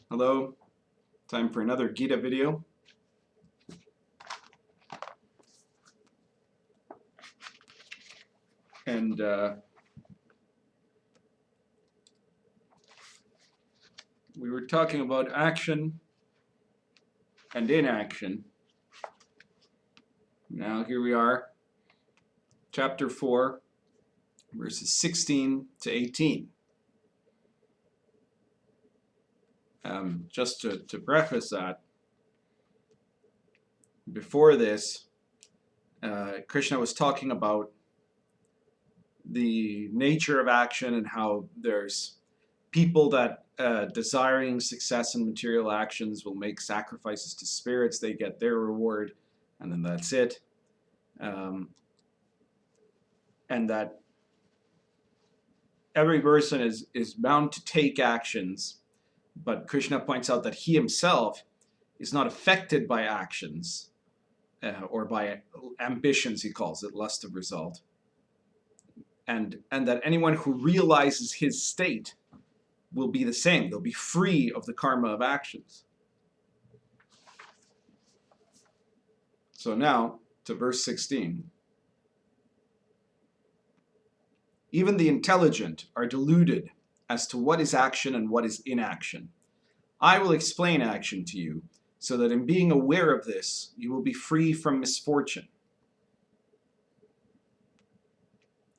Hello, time for another Gita video. And we were talking about action and inaction. Now here we are, chapter 4, verses 16 to 18. Just to preface that, before this, Krishna was talking about the nature of action and how there's people that desiring success in material actions will make sacrifices to spirits. They get their reward, and then that's it. And that every person is bound to take actions, but Krishna points out that he himself is not affected by actions or by ambitions, he calls it, lust of result. And that anyone who realizes his state will be the same. They'll be free of the karma of actions. So now to verse 16. Even the intelligent are deluded as to what is action and what is inaction. I will explain action to you, so that in being aware of this, you will be free from misfortune.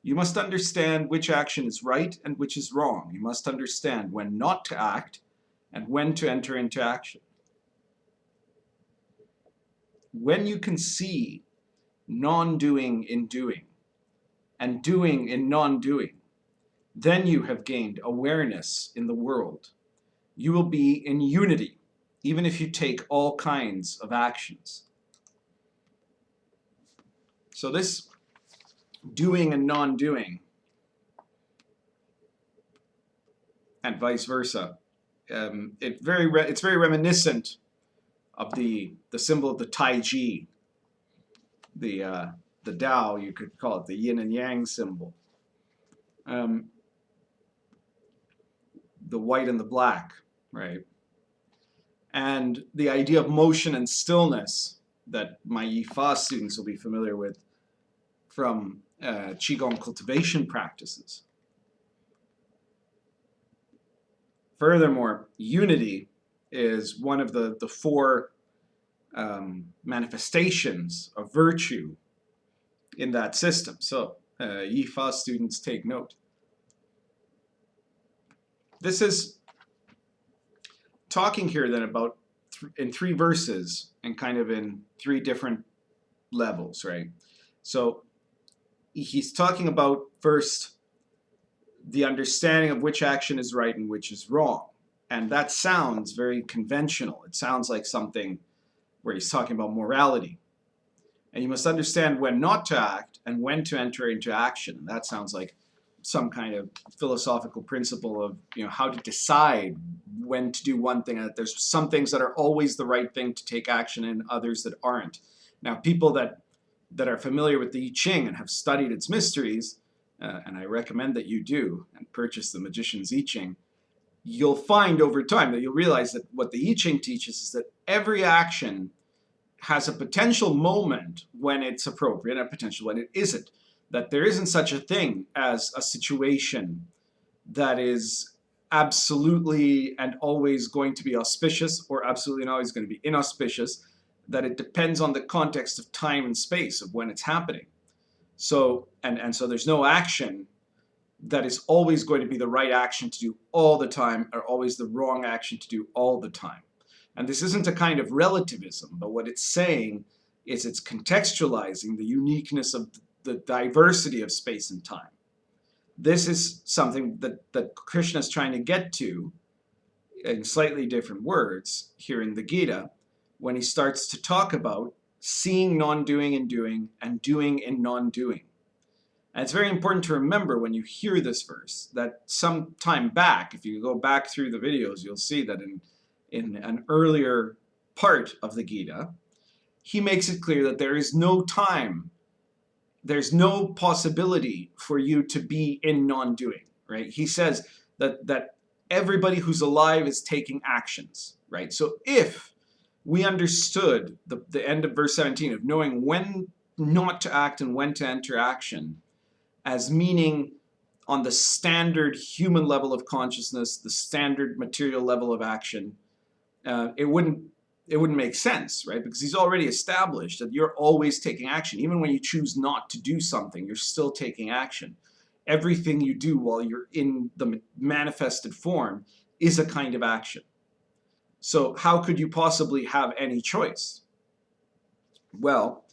You must understand which action is right and which is wrong. You must understand when not to act and when to enter into action. When you can see non-doing in doing and doing in non-doing, then you have gained awareness in the world. You will be in unity, even if you take all kinds of actions. So this doing and non-doing, and vice versa, it's very reminiscent of the symbol of the Tai Chi, the Tao, you could call it the yin and yang symbol, the white and the black, right? And the idea of motion and stillness that my Yifa students will be familiar with from Qigong cultivation practices. Furthermore, unity is one of the four manifestations of virtue in that system. So Yifa students take note. This is talking here then about in three verses and kind of in three different levels, right? So he's talking about first the understanding of which action is right and which is wrong. And that sounds very conventional. It sounds like something where he's talking about morality. And you must understand when not to act and when to enter into action. And that sounds like some kind of philosophical principle of, how to decide when to do one thing. And that there's some things that are always the right thing to take action in, others that aren't. Now, people that are familiar with the I Ching and have studied its mysteries, and I recommend that you do and purchase the Magician's I Ching, you'll find over time that you'll realize that what the I Ching teaches is that every action has a potential moment when it's appropriate and a potential when it isn't. That there isn't such a thing as a situation that is absolutely and always going to be auspicious or absolutely and always going to be inauspicious, that it depends on the context of time and space of when it's happening. So, and so there's no action that is always going to be the right action to do all the time or always the wrong action to do all the time. And this isn't a kind of relativism, but what it's saying is it's contextualizing the uniqueness of the diversity of space and time. This is something that Krishna is trying to get to in slightly different words here in the Gita when he starts to talk about seeing non-doing in doing and doing in non-doing. And it's very important to remember when you hear this verse that some time back, if you go back through the videos, you'll see that in an earlier part of the Gita, he makes it clear that there is no time, there's no possibility for you to be in non-doing, right? He says that everybody who's alive is taking actions, right? So if we understood the end of verse 17 of knowing when not to act and when to enter action as meaning on the standard human level of consciousness, the standard material level of action, it wouldn't make sense, right? Because he's already established that you're always taking action. Even when you choose not to do something, you're still taking action. Everything you do while you're in the manifested form is a kind of action. So how could you possibly have any choice? Well,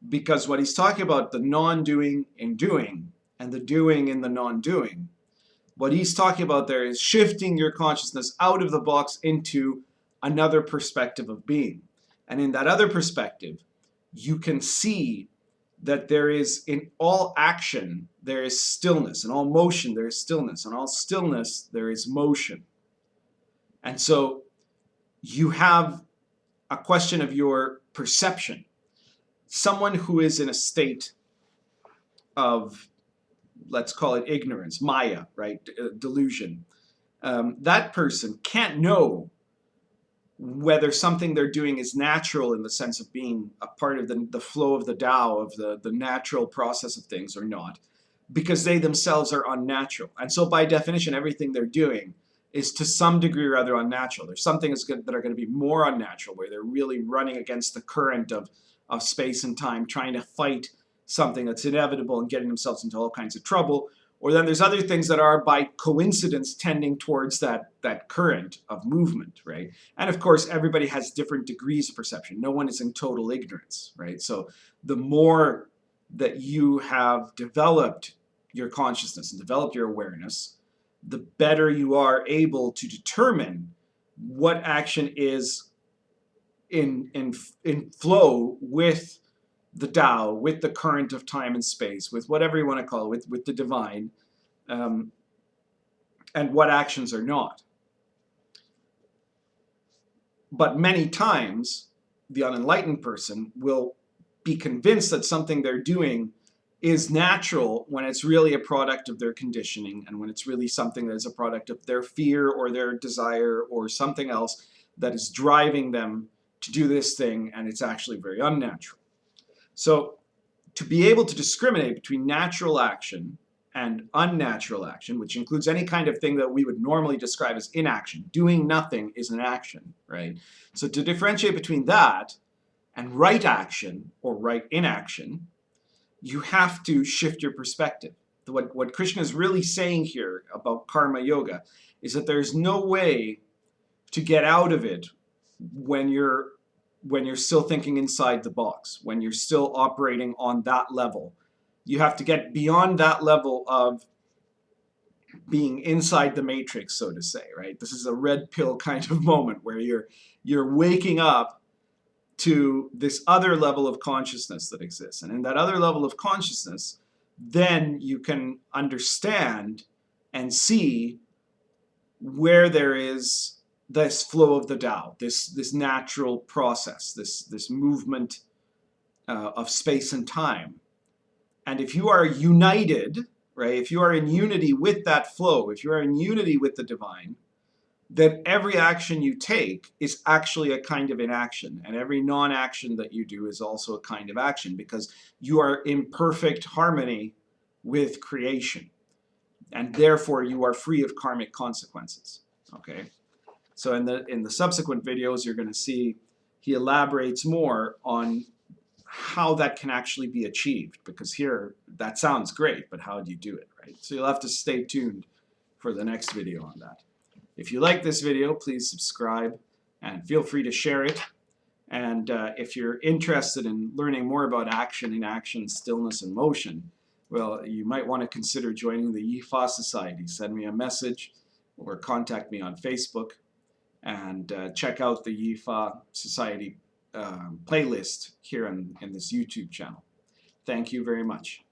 because what he's talking about, the non-doing in doing and the doing in the non-doing, what he's talking about there is shifting your consciousness out of the box into another perspective of being. And in that other perspective, you can see that there is, in all action, there is stillness. In all motion, there is stillness. In all stillness, there is motion. And so you have a question of your perception. Someone who is in a state of, let's call it ignorance, Maya, right, delusion, that person can't know whether something they're doing is natural in the sense of being a part of the flow of the Tao, of the natural process of things or not, because they themselves are unnatural. And so by definition, everything they're doing is to some degree or other unnatural. There's some things that are going to be more unnatural, where they're really running against the current of space and time, trying to fight something that's inevitable and getting themselves into all kinds of trouble. Or then there's other things that are by coincidence tending towards that current of movement, right? And of course, everybody has different degrees of perception. No one is in total ignorance, right? So the more that you have developed your consciousness and developed your awareness, the better you are able to determine what action is in flow with the Tao, with the current of time and space, with whatever you want to call it, with the divine, and what actions are not. But many times, the unenlightened person will be convinced that something they're doing is natural when it's really a product of their conditioning, and when it's really something that is a product of their fear or their desire or something else that is driving them to do this thing, and it's actually very unnatural. So to be able to discriminate between natural action and unnatural action, which includes any kind of thing that we would normally describe as inaction, doing nothing is an action, right? So to differentiate between that and right action or right inaction, you have to shift your perspective. What Krishna is really saying here about karma yoga is that there's no way to get out of it when you're still thinking inside the box, when you're still operating on that level. You have to get beyond that level of being inside the matrix, so to say, right? This is a red pill kind of moment where you're waking up to this other level of consciousness that exists. And in that other level of consciousness, then you can understand and see where there is this flow of the Tao, this natural process, this movement of space and time. And if you are united, right, if you are in unity with that flow, if you are in unity with the divine, then every action you take is actually a kind of inaction. And every non-action that you do is also a kind of action, because you are in perfect harmony with creation. And therefore you are free of karmic consequences. Okay? So in the subsequent videos, you're going to see he elaborates more on how that can actually be achieved, because here that sounds great, but how do you do it, right? So you'll have to stay tuned for the next video on that. If you like this video, please subscribe and feel free to share it. And if you're interested in learning more about action, inaction, stillness, and motion, well, you might want to consider joining the Yifa Society. Send me a message or contact me on Facebook, and check out the Yifa Society playlist here in this YouTube channel. Thank you very much.